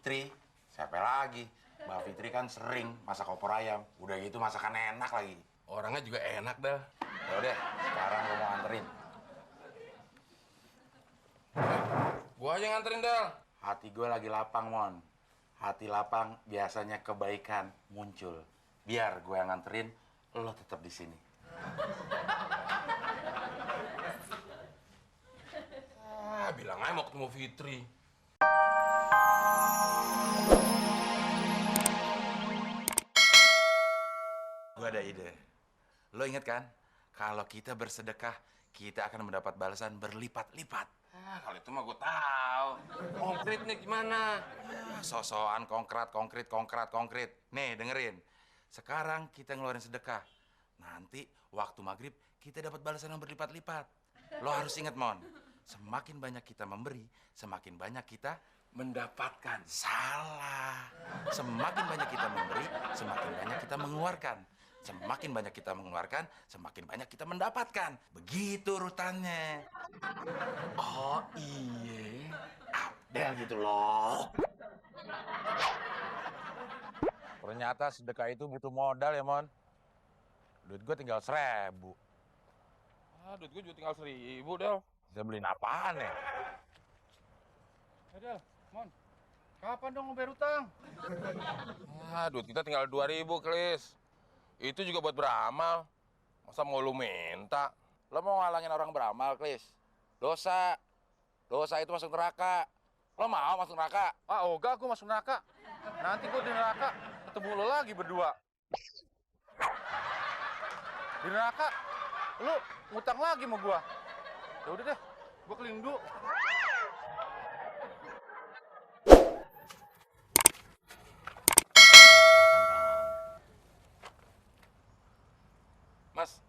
Fitri. Siapa lagi? Mbak Fitri kan sering masak opor ayam. Udah gitu masakan enak lagi. Orangnya juga enak dah. Ya udah, sekarang gue mau anterin. Gua aja nganterin dah. Hati gue lagi lapang, Mon. Hati lapang biasanya kebaikan muncul. Biar gue yang nganterin, lo tetap di sini. Bilang aja mau ketemu Fitri. Gue ada ide. Lo inget kan? Kalau kita bersedekah, kita akan mendapat balasan berlipat-lipat. Kalau itu mah gue tahu. Konkretnya gimana? Sosokan konkret. Nih, dengerin. Sekarang kita ngeluarin sedekah. Nanti waktu maghrib kita dapat balasan yang berlipat-lipat. Lo harus ingat, Mon. Semakin banyak kita memberi, semakin banyak kita mendapatkan. Salah. Semakin banyak kita memberi, semakin banyak kita mengeluarkan. Semakin banyak kita mengeluarkan, semakin banyak kita mendapatkan. Begitu urutannya. Oh iya. Abdel gitu loh. Ternyata sedekah itu butuh modal ya, Mon. Duit gue tinggal 1.000. Duit gue juga tinggal 1.000, Del. Bisa beliin apaan ya? Del, Mon, kapan dong bayar utang? Duit kita tinggal 2.000, Klis. Itu juga buat beramal. Masa mau lu minta? Lo mau ngalangin orang beramal, Klis? Dosa. Dosa itu masuk neraka. Lo mau masuk neraka? Ah, ogah aku masuk neraka. Nanti gue di neraka ketemu lo lagi berdua. Di neraka, lu ngutang lagi sama gua. Ya udah deh, gua keliling dulu. Mas,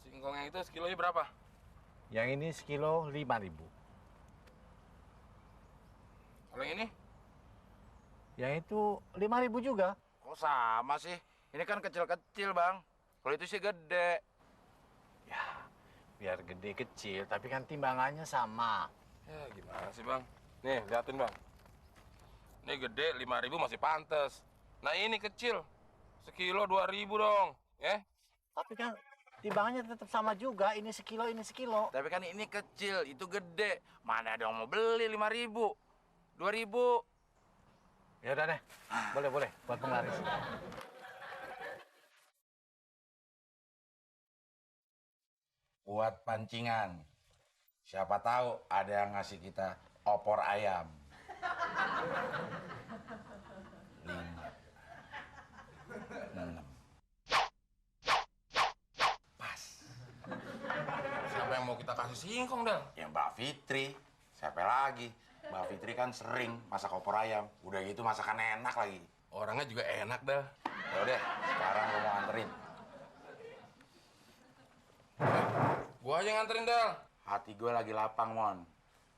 singkong yang itu sekilonya berapa? Yang ini sekilo 5.000. Kalau yang ini? Yang itu 5.000 juga. Kok sama sih? Ini kan kecil-kecil, Bang. Kalau itu sih gede. Ya, biar gede kecil, tapi kan timbangannya sama. Ya gimana sih, Bang? Nih, liatin, Bang. Ini gede 5.000 masih pantes. Nah ini kecil. Sekilo 2.000 dong. Ya? Tapi kan timbangannya tetap sama juga. Ini sekilo, ini sekilo. Tapi kan ini kecil, itu gede. Mana ada yang mau beli 5.000? 2.000. Ya udah deh. Boleh, buat penglaris. Buat pancingan. Siapa tahu ada yang ngasih kita opor ayam. 5, 6. Pas. Siapa yang mau kita kasih singkong, Del? Ya Mbak Fitri. Siapa lagi? Mbak Fitri kan sering masak opor ayam. Udah gitu masakan enak lagi. Orangnya juga enak, Del. Ya udah, sekarang gue mau anterin. Gua aja nganterin, Del. Hati gue lagi lapang, Mon.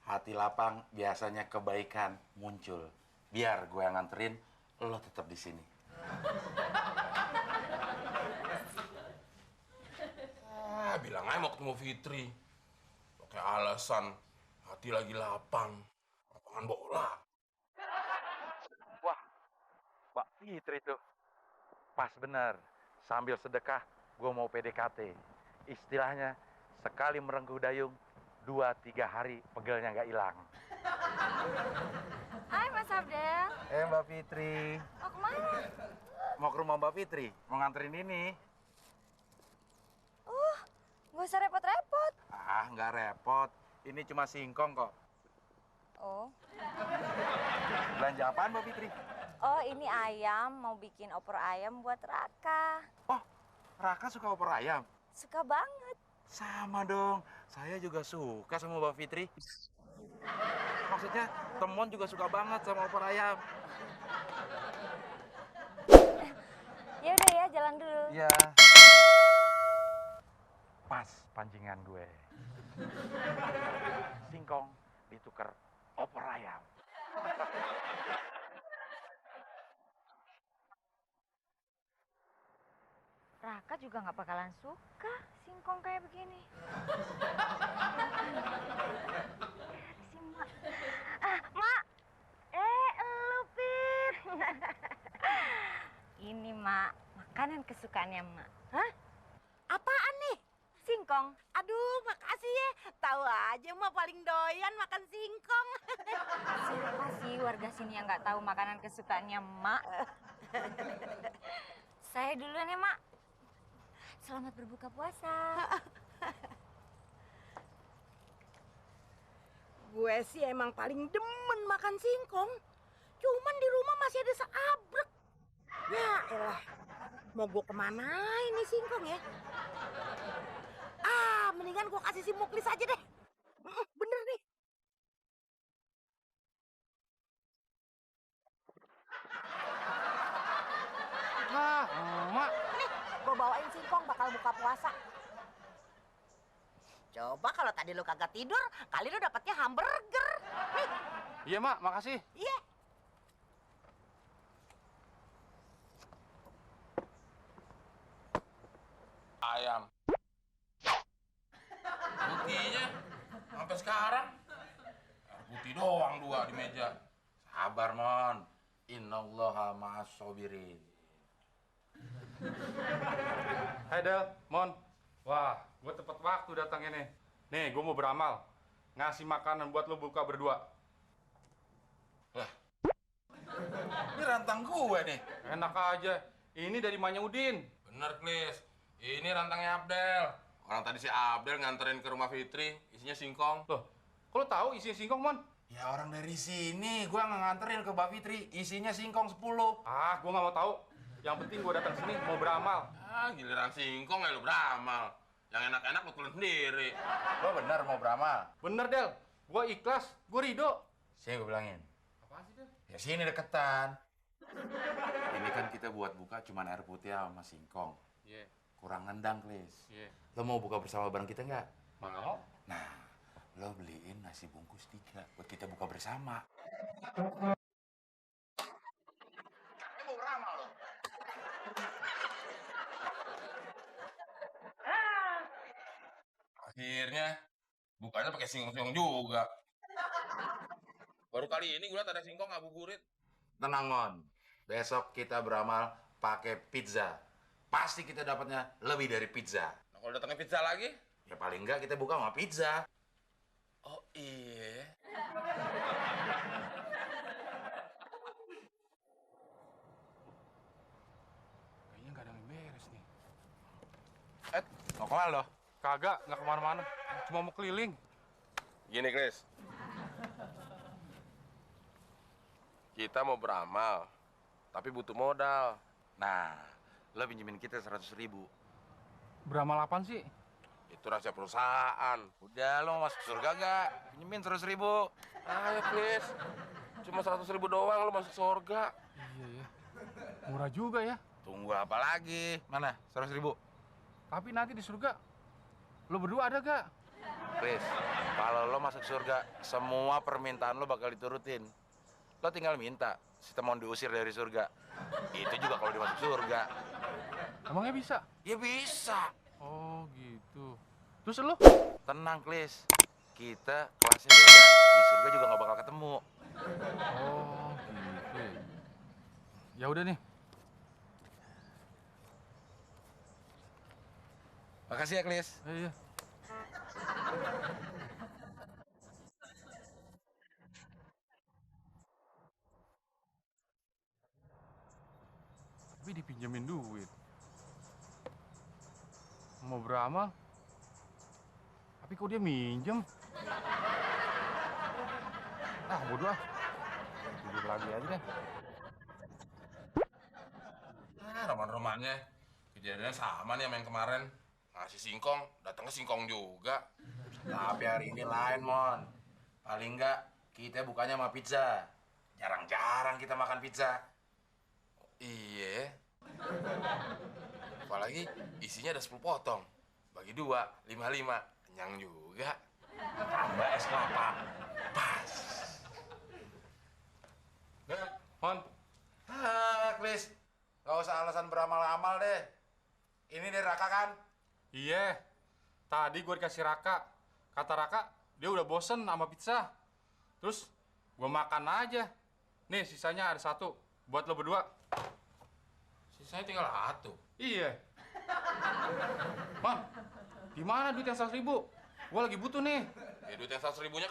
Hati lapang biasanya kebaikan muncul. Biar gue yang nganterin, lo tetap di sini. Bilang aja mau ketemu Fitri. Pakai alasan hati lagi lapang. Lapangan bola. Wah, Mbak Fitri tuh. Pas bener. Sambil sedekah, gue mau PDKT. Istilahnya, sekali merengkuh dayung, 2-3 hari pegelnya nggak hilang. Hai Mas Abdel, Mbak Fitri. mau kemana? Mau ke rumah Mbak Fitri, mau nganterin ini. Gak usah repot-repot. Nggak repot. Ini cuma singkong kok. Oh, Belanja apaan Mbak Fitri? ini ayam, mau bikin opor ayam buat Raka. Oh, Raka suka opor ayam? Suka banget. Sama dong, saya juga suka sama Mbak Fitri. Maksudnya, Temon juga suka banget sama opor ayam. Ya udah ya, jalan dulu. Iya. Pas pancingan gue. Singkong ditukar opor ayam. Raka juga nggak bakalan suka singkong kayak begini. Si Mak. Mak. Elu, Pi. kesukaannya Mak. Hah? Apaan nih? Singkong. Aduh, makasih ya. Tahu aja mah paling doyan makan singkong. Siapa sih warga sini yang nggak tahu makanan kesukaannya Mak? Saya duluan ya Mak. Selamat berbuka puasa. Gue sih emang paling demen makan singkong. Cuman di rumah masih ada seabrek. Ya elah, mau gue kemana ini singkong ya? Mendingan gue kasih si Muklis aja deh. Bener nih. Emak. Nih, gue bawain singkong bakal buka puasa. Coba kalau tadi lu kagak tidur, kali lu dapetnya hamburger. Nih, Iya, Mak, makasih. iya. Ayam. Buktinya sampai sekarang air putih doang 2 di meja. Sabar, Mon. Innallaha ma'as sobirin. Hai Del, Mon. Wah, gue tepat waktu datang ini. Nih, gue mau beramal. Ngasih makanan buat lo buka berdua. Lah, ini rantang gue nih. Enak aja. Ini dari Manya Udin. Bener, Klis. Ini rantangnya Abdel. Orang tadi si Abdel nganterin ke rumah Fitri, isinya singkong. Loh, kok lo tahu isi singkong, Mon? Ya orang dari sini, gue nganterin ke Mbak Fitri, isinya singkong 10. Ah, gue nggak mau tahu. Yang penting gue datang sini mau beramal. Ah, giliran singkong ya lu beramal. Yang enak-enak lu telan sendiri. Lo bener mau beramal? Bener, Del. Gue ikhlas. Gue ridho. Sini gue bilangin. Apaan sih, Del? Ya sini deketan. Ini kan kita buat buka cuman air putih sama singkong. Iya, Kurang nendang, Klis. iya. Lo mau buka bersama bareng kita nggak? Mau? Nah, lo beliin nasi bungkus 3 buat kita buka bersama. Akhirnya bukanya pakai singkong juga. Baru kali ini gue liat ada singkong ngabuburit. Tenang, Mon. Besok kita beramal pakai pizza. Pasti kita dapatnya lebih dari pizza. Nah, kalau datangnya pizza lagi? Ya paling enggak kita buka sama pizza. Oh iya. Kayaknya nggak ada yang beres nih. Mau kemana lo? Kagak, nggak kemana-mana. Cuma mau keliling. Gini, Chris. Kita mau beramal, tapi butuh modal. Nah, lo pinjemin kita 100.000. Beramal apaan sih? Itu rahasia perusahaan. Udah, lo mau masuk surga gak? Pinjemin 100.000. Ayo, Chris. Cuma 100.000 doang lo masuk surga. Iya ya. Murah juga ya. Tunggu apa lagi? Mana? 100.000. Tapi nanti di surga, lo berdua ada gak? Chris, kalau lo masuk surga, semua permintaan lo bakal diturutin. Lo tinggal minta, si Temon diusir dari surga. Itu juga kalau dia masuk surga. Emangnya bisa? Ya bisa. Oh gitu. Terus lo? Tenang, Chris. Kita kelasnya beda. Di surga juga nggak bakal ketemu. Oh gitu ya. Ya udah nih. Makasih ya, Chris. Iya. Tapi dipinjemin duit. Mau beramal? Tapi kok dia minjem? Ah, bodoh ah. Tidur lagi aja deh. Ah, roman-romannya. Kejadiannya sama nih sama yang kemarin. Ngasih singkong, datangnya singkong juga. Tapi hari ini lain, Mon. Paling enggak kita bukanya sama pizza. Jarang-jarang kita makan pizza. Iya. Apalagi isinya ada 10 potong. Bagi 2, 5-5. Kenyang juga. Tambah es kelapa. Pas. Deh, Hon. Chris. Gak usah alasan beramal-amal deh. Ini dari Raka kan? Iya. Tadi gue dikasih Raka. Kata Raka, dia udah bosen sama pizza. Terus gue makan aja. Nih, sisanya ada 1 buat lo berdua. Sisanya tinggal satu. Iya. Mon, gimana duit yang 100.000? Gua lagi butuh nih. Ya duit yang 100.000-nya